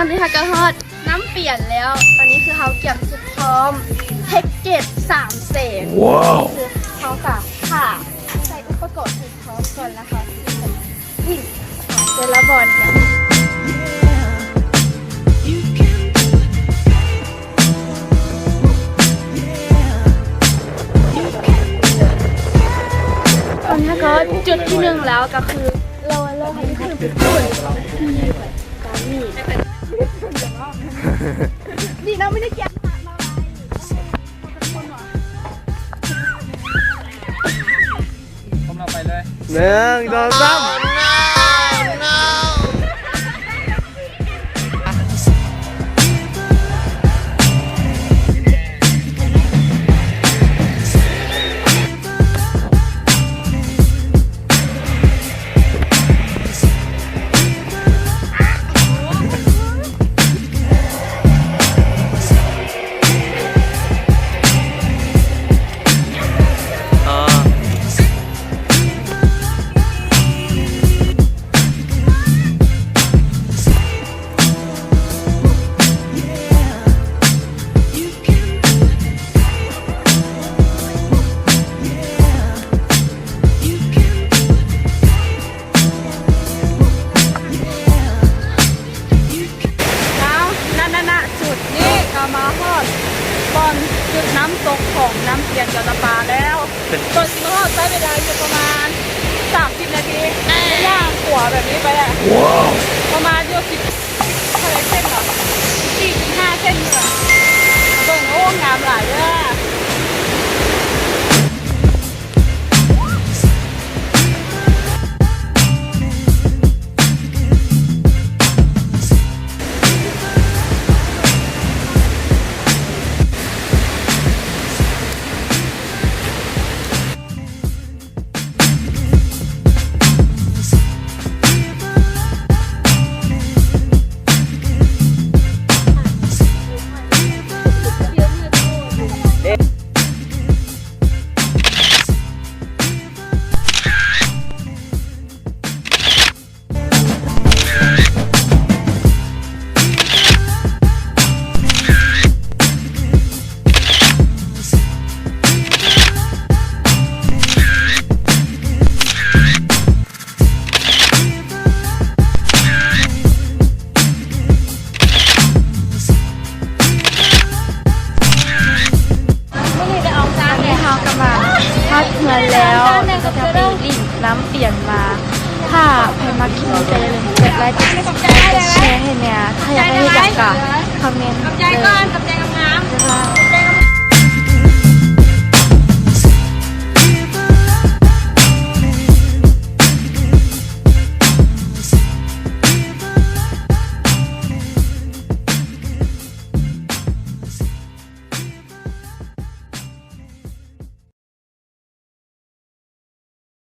อนนี้ค่ะก็ฮอดน้ำเปลี่ยนแล้วตอนนี้คือเขาเก็บสุดพร้อมแพ็กเกจ3 เสนว้าวคือเขากับค่ะใส่อุปกรณ์ให้พร้อมก่อนนะคะวิ่งเจลบอลกันตอนนี้ก็จุดที่1แล้วก็คือเราให้ขึ้นไปด้วยนี่เราไม่ได้แกะมาผมเราไปเลย 1 2 3มาฮอดบอลจุดน้ำตกของน้ำเปลี่ยนกับปลาแล้วตอนที่ฮอดใช้เวลาอยู่ประมาณ30 นาทีย่างขัวแบบนี้ไปอ่ะประมาณ10เท่าไรเส้นหรอ4-5 เส้นเหรอเบิ่งโอ้งามหลายเลยเงินแล้วก็จะไปลิงน้ำเปลี่ยนมาถ้าใครมาคิดจะอย่าลืมกดไลค์กดแชร์ให้เนี่ยถ้าอยากให้อยากกะคอมเมนต์เลย